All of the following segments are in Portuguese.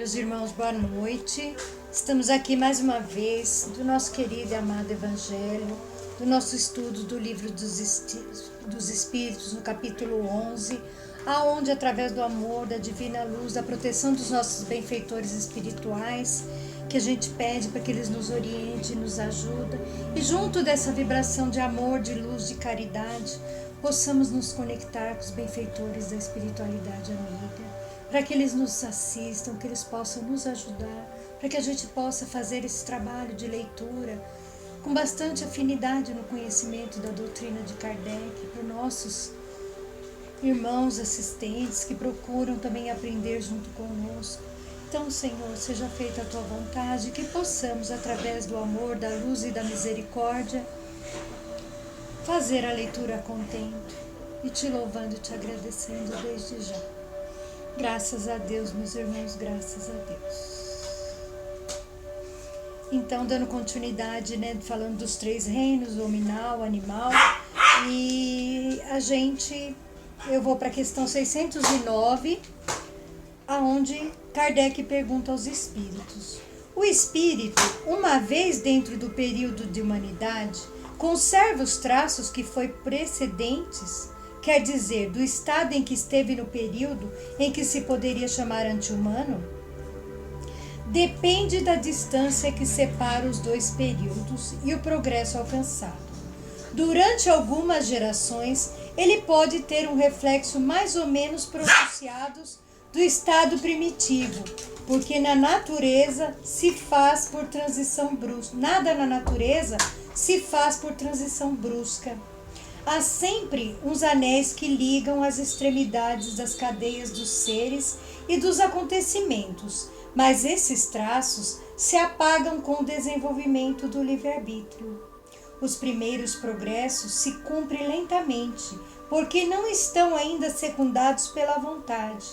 Meus irmãos, boa noite. Estamos aqui mais uma vez do nosso querido e amado Evangelho, do nosso estudo do Livro dos Espíritos, no capítulo 11, aonde, através do amor, da divina luz, da proteção dos nossos benfeitores espirituais, que a gente pede para que eles nos orientem, nos ajudem, e junto dessa vibração de amor, de luz, de caridade, possamos nos conectar com os benfeitores da espiritualidade amiga, para que eles nos assistam, que eles possam nos ajudar, para que a gente possa fazer esse trabalho de leitura com bastante afinidade no conhecimento da doutrina de Kardec, para nossos irmãos assistentes que procuram também aprender junto conosco. Então, Senhor, seja feita a Tua vontade, que possamos, através do amor, da luz e da misericórdia, fazer a leitura contente e Te louvando e Te agradecendo desde já. Graças a Deus, meus irmãos, graças a Deus. Então, dando continuidade, falando dos três reinos, o hominal, o animal, e eu vou para a questão 609, aonde Kardec pergunta aos espíritos. O espírito, uma vez dentro do período de humanidade, conserva os traços que foi precedentes, quer dizer, do estado em que esteve no período em que se poderia chamar anti-humano? Depende da distância que separa os dois períodos e o progresso alcançado. Durante algumas gerações, ele pode ter um reflexo mais ou menos pronunciado do estado primitivo, porque na natureza se faz por transição brusca. Nada na natureza se faz por transição brusca. Há sempre uns anéis que ligam as extremidades das cadeias dos seres e dos acontecimentos, mas esses traços se apagam com o desenvolvimento do livre-arbítrio. Os primeiros progressos se cumprem lentamente, porque não estão ainda secundados pela vontade.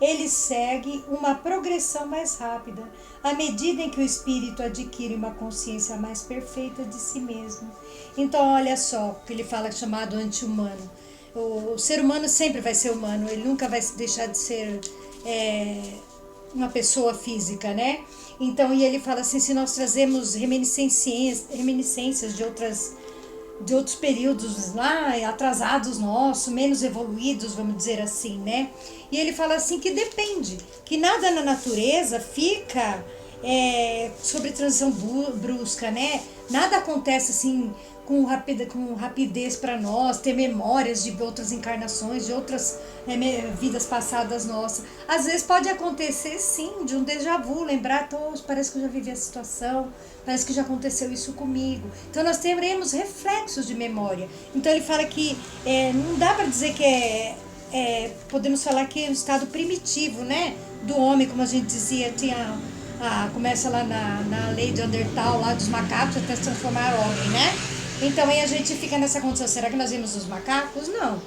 Eles seguem uma progressão mais rápida, à medida em que o espírito adquire uma consciência mais perfeita de si mesmo. Então, olha só, o que ele fala chamado anti-humano. O ser humano sempre vai ser humano, ele nunca vai deixar de ser uma pessoa física, né? Então, e ele fala assim, se nós trazemos reminiscências de outros períodos lá, atrasados nossos, menos evoluídos, vamos dizer assim, né? E ele fala assim que depende, que nada na natureza fica sobre transição brusca, né? Nada acontece assim com rapidez para nós, ter memórias de outras encarnações, de outras vidas passadas nossas. Às vezes pode acontecer sim, de um déjà vu, lembrar, parece que eu já vivi a situação, parece que já aconteceu isso comigo. Então nós teremos reflexos de memória. Então ele fala que não dá para dizer que podemos falar que é um estado primitivo, né, do homem, como a gente dizia, começa lá na lei de Andertal, lá dos macacos, até se transformar homem, né? Então aí a gente fica nessa condição, será que nós vimos os macacos? Não.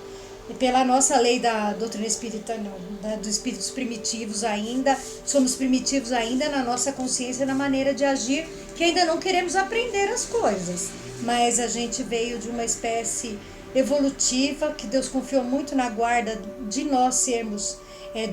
E pela nossa lei da doutrina espírita, não, dos espíritos primitivos ainda, somos primitivos ainda na nossa consciência, na maneira de agir, que ainda não queremos aprender as coisas. Mas a gente veio de uma espécie evolutiva, que Deus confiou muito na guarda de nós sermos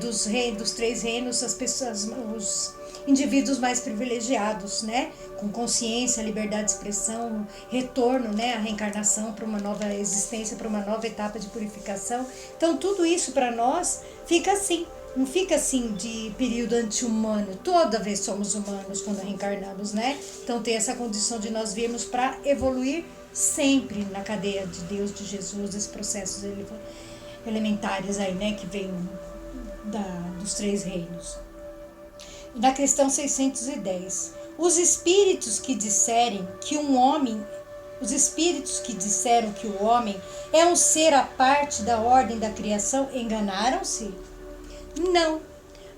dos três reinos, as pessoas, os indivíduos mais privilegiados, né? Com consciência, liberdade de expressão, retorno, né? A reencarnação para uma nova existência, para uma nova etapa de purificação. Então tudo isso para nós fica assim, não fica assim de período anti-humano. Toda vez somos humanos quando reencarnamos, né? Então tem essa condição de nós virmos para evoluir sempre na cadeia de Deus, de Jesus, esses processos elementares aí, né? Que vem dos três reinos. Na questão 610, os espíritos que disseram que o homem é um ser à parte da ordem da criação enganaram-se? Não,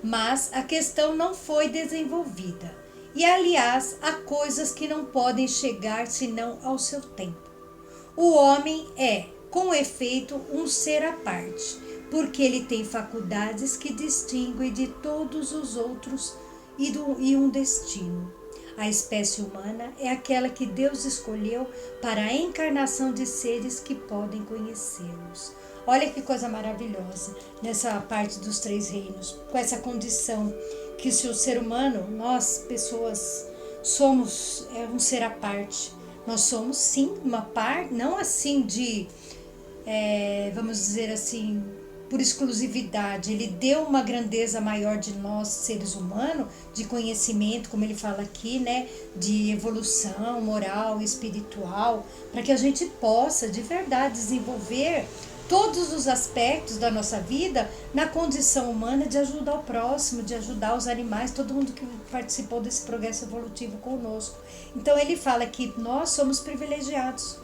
mas a questão não foi desenvolvida. E, aliás, há coisas que não podem chegar senão ao seu tempo. O homem é, com efeito, um ser à parte, porque ele tem faculdades que distinguem de todos os outros e um destino. A espécie humana é aquela que Deus escolheu para a encarnação de seres que podem conhecê-los. Olha que coisa maravilhosa nessa parte dos três reinos, com essa condição que se o ser humano, nós, pessoas, somos um ser à parte. Nós somos sim uma parte, não assim de, vamos dizer assim, por exclusividade. Ele deu uma grandeza maior de nós, seres humanos, de conhecimento, como ele fala aqui, né, de evolução moral e espiritual, para que a gente possa de verdade desenvolver todos os aspectos da nossa vida na condição humana de ajudar o próximo, de ajudar os animais, todo mundo que participou desse progresso evolutivo conosco. Então ele fala que nós somos privilegiados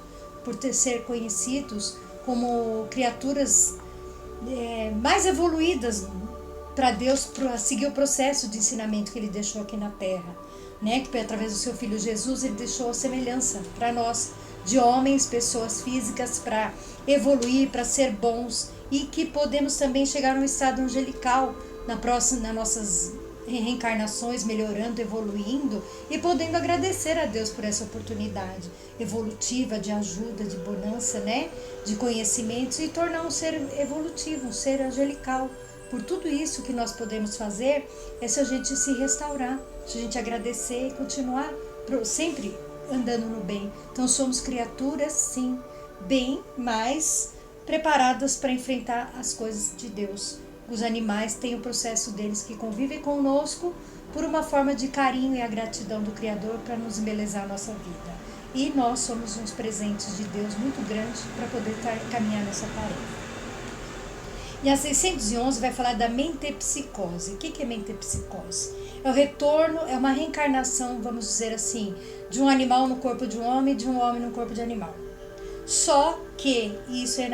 por ser conhecidos como criaturas mais evoluídas para Deus, para seguir o processo de ensinamento que ele deixou aqui na Terra, né? Que através do seu Filho Jesus ele deixou a semelhança para nós, de homens, pessoas físicas, para evoluir, para ser bons, e que podemos também chegar a um estado angelical nas nossas reencarnações, melhorando, evoluindo e podendo agradecer a Deus por essa oportunidade evolutiva, de ajuda, de bonança, né? De conhecimentos, e tornar um ser evolutivo, um ser angelical. Por tudo isso que nós podemos fazer é se a gente se restaurar, se a gente agradecer e continuar sempre andando no bem. Então somos criaturas, sim, bem mais preparadas para enfrentar as coisas de Deus. Os animais têm o processo deles que convivem conosco por uma forma de carinho e a gratidão do Criador para nos embelezar a nossa vida. E nós somos uns presentes de Deus muito grandes para poder caminhar nessa tarefa. E a 611 vai falar da mentepsicose. O que é mentepsicose? É o retorno, é uma reencarnação, vamos dizer assim, de um animal no corpo de um homem e de um homem no corpo de animal. Só que isso é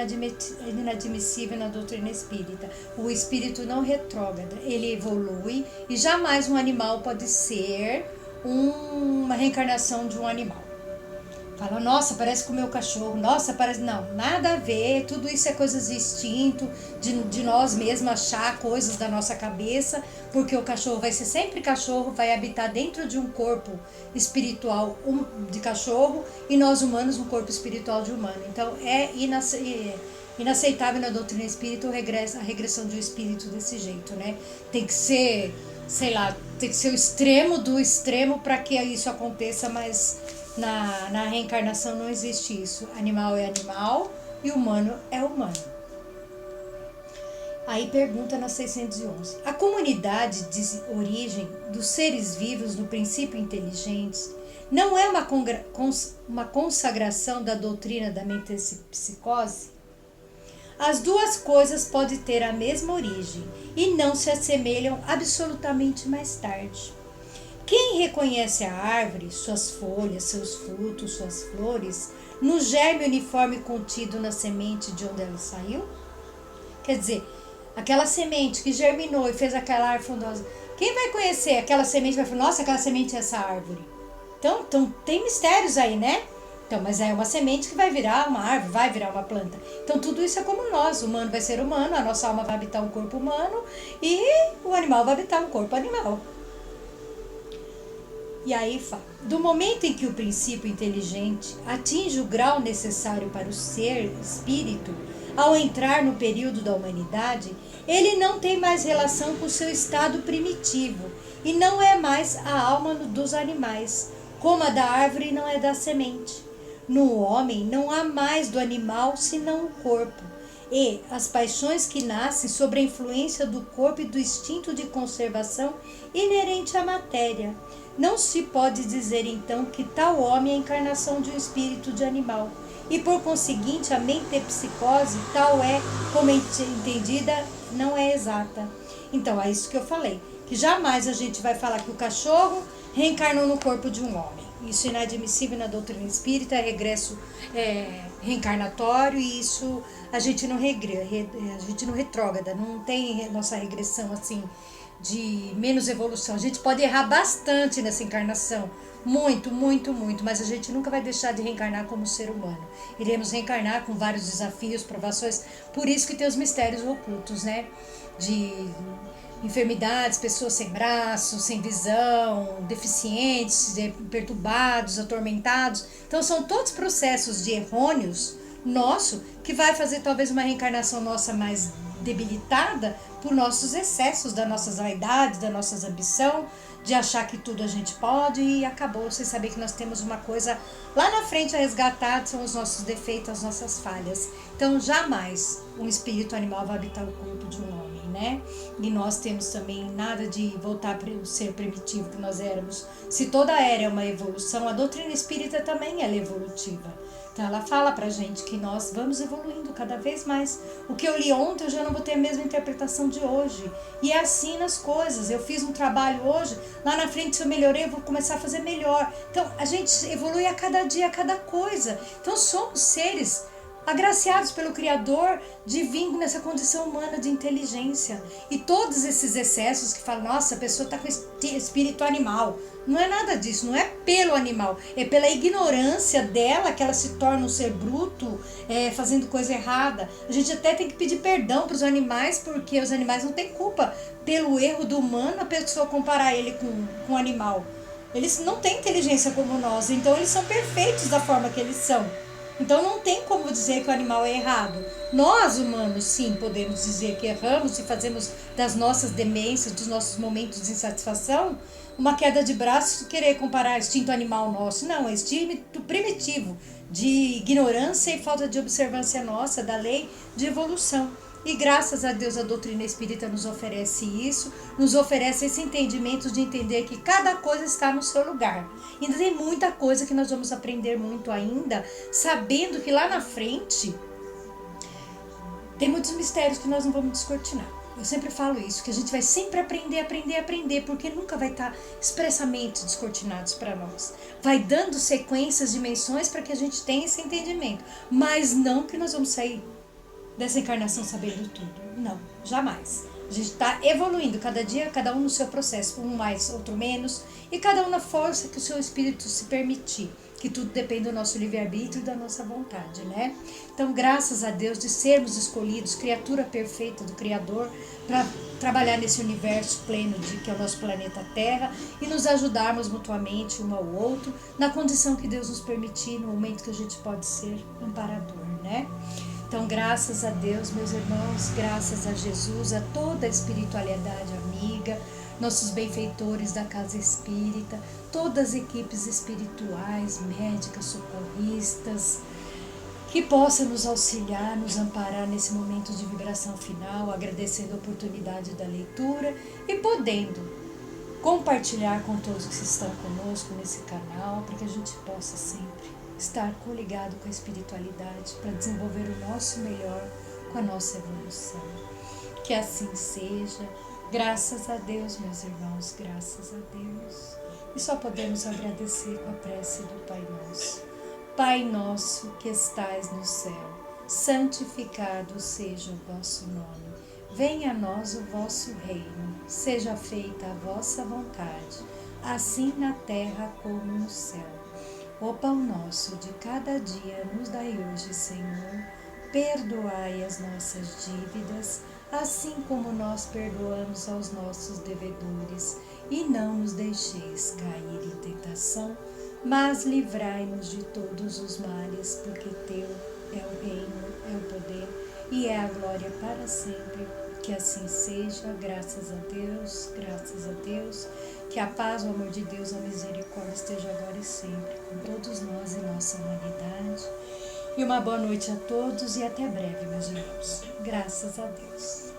inadmissível na doutrina espírita. O espírito não retrógrada, ele evolui e jamais um animal pode ser uma reencarnação de um animal. Fala, nossa, parece com o meu cachorro, nossa, parece... Não, nada a ver, tudo isso é coisas de instinto, de nós mesmos achar coisas da nossa cabeça, porque o cachorro vai ser sempre cachorro, vai habitar dentro de um corpo espiritual de cachorro e nós humanos um corpo espiritual de humano. Então é inaceitável na doutrina espírita a regressão de um espírito desse jeito, né? Tem que ser, sei lá, tem que ser o extremo do extremo para que isso aconteça, mas... Na reencarnação não existe isso. Animal é animal e humano é humano. Aí pergunta na 611. A comunidade de origem dos seres vivos no princípio inteligentes não é uma consagração da doutrina da metempsicose? As duas coisas podem ter a mesma origem e não se assemelham absolutamente mais tarde. Quem reconhece a árvore, suas folhas, seus frutos, suas flores, no germe uniforme contido na semente de onde ela saiu? Quer dizer, aquela semente que germinou e fez aquela árvore frondosa, quem vai conhecer aquela semente vai falar, nossa, aquela semente é essa árvore. Então tem mistérios aí, né? Então, mas é uma semente que vai virar uma árvore, vai virar uma planta. Então tudo isso é como nós, o humano vai ser humano, a nossa alma vai habitar um corpo humano e o animal vai habitar um corpo animal. E aí fala, do momento em que o princípio inteligente atinge o grau necessário para o ser espírito, ao entrar no período da humanidade, ele não tem mais relação com o seu estado primitivo e não é mais a alma dos animais, como a da árvore não é da semente. No homem não há mais do animal senão o corpo, e as paixões que nascem sob a influência do corpo e do instinto de conservação inerente à matéria. Não se pode dizer então que tal homem é a encarnação de um espírito de animal, e por conseguinte a mentepsicose, tal é como entendida, não é exata. Então é isso que eu falei, que jamais a gente vai falar que o cachorro reencarnou no corpo de um homem. Isso é inadmissível na doutrina espírita, é regresso reencarnatório, e isso a gente não retrógrada, não tem nossa regressão assim de menos evolução. A gente pode errar bastante nessa encarnação, muito, muito, muito, mas a gente nunca vai deixar de reencarnar como ser humano. Iremos reencarnar com vários desafios, provações, por isso que tem os mistérios ocultos, né? De enfermidades, pessoas sem braços, sem visão, deficientes, perturbados, atormentados. Então são todos processos de errôneos nosso que vai fazer talvez uma reencarnação nossa mais debilitada por nossos excessos, das nossas vaidades, da nossa ambição, de achar que tudo a gente pode, e acabou sem saber que nós temos uma coisa lá na frente a resgatar, são os nossos defeitos, as nossas falhas. Então jamais um espírito animal vai habitar o corpo de um homem, né? E nós temos também nada de voltar para o ser primitivo que nós éramos. Se toda era é uma evolução, a doutrina espírita também é evolutiva. Então ela fala pra gente que nós vamos evoluindo cada vez mais. O que eu li ontem eu já não vou ter a mesma interpretação de hoje. E é assim nas coisas. Eu fiz um trabalho hoje, lá na frente se eu melhorei eu vou começar a fazer melhor. Então a gente evolui a cada dia, a cada coisa. Então somos seres agraciados pelo Criador de vir nessa condição humana de inteligência. E todos esses excessos que falam, nossa, a pessoa está com espírito animal. Não é nada disso, não é pelo animal, é pela ignorância dela que ela se torna um ser bruto, fazendo coisa errada. A gente até tem que pedir perdão para os animais, porque os animais não têm culpa pelo erro do humano, a pessoa comparar ele com um animal. Eles não têm inteligência como nós, então eles são perfeitos da forma que eles são. Então não tem como dizer que o animal é errado. Nós, humanos, sim, podemos dizer que erramos e fazemos das nossas demências, dos nossos momentos de insatisfação, uma queda de braço, querer comparar instinto animal nosso. Não, é instinto primitivo, de ignorância e falta de observância nossa, da lei de evolução. E graças a Deus a doutrina espírita nos oferece isso, nos oferece esse entendimento de entender que cada coisa está no seu lugar. Ainda tem muita coisa que nós vamos aprender muito ainda, sabendo que lá na frente tem muitos mistérios que nós não vamos descortinar. Eu sempre falo isso, que a gente vai sempre aprender, porque nunca vai estar expressamente descortinados para nós. Vai dando sequências, dimensões para que a gente tenha esse entendimento, mas não que nós vamos sair dessa encarnação sabendo tudo. Não, jamais. A gente está evoluindo cada dia, cada um no seu processo, um mais, outro menos, e cada um na força que o seu espírito se permitir, que tudo depende do nosso livre-arbítrio e da nossa vontade, né? Então, graças a Deus de sermos escolhidos, criatura perfeita do Criador, para trabalhar nesse universo pleno que é o nosso planeta Terra, e nos ajudarmos mutuamente um ao outro, na condição que Deus nos permitir, no momento que a gente pode ser amparador, né? Então, graças a Deus, meus irmãos, graças a Jesus, a toda a espiritualidade amiga, nossos benfeitores da Casa Espírita, todas as equipes espirituais, médicas, socorristas, que possa nos auxiliar, nos amparar nesse momento de vibração final, agradecendo a oportunidade da leitura e podendo compartilhar com todos que estão conosco nesse canal, para que a gente possa sempre estar coligado com a espiritualidade para desenvolver o nosso melhor com a nossa evolução. Que assim seja. Graças a Deus, meus irmãos, graças a Deus. E só podemos agradecer com a prece do Pai Nosso. Pai nosso que estais no céu, santificado seja o vosso nome. Venha a nós o vosso reino. Seja feita a vossa vontade, assim na terra como no céu. O pão nosso de cada dia nos dai hoje, Senhor. Perdoai as nossas dívidas, assim como nós perdoamos aos nossos devedores. E não nos deixeis cair em tentação, mas livrai-nos de todos os males, porque Teu é o reino, é o poder e é a glória para sempre. Que assim seja, graças a Deus, graças a Deus. Que a paz, o amor de Deus, a misericórdia esteja agora e sempre com todos nós e nossa humanidade. E uma boa noite a todos e até breve, meus irmãos. Graças a Deus.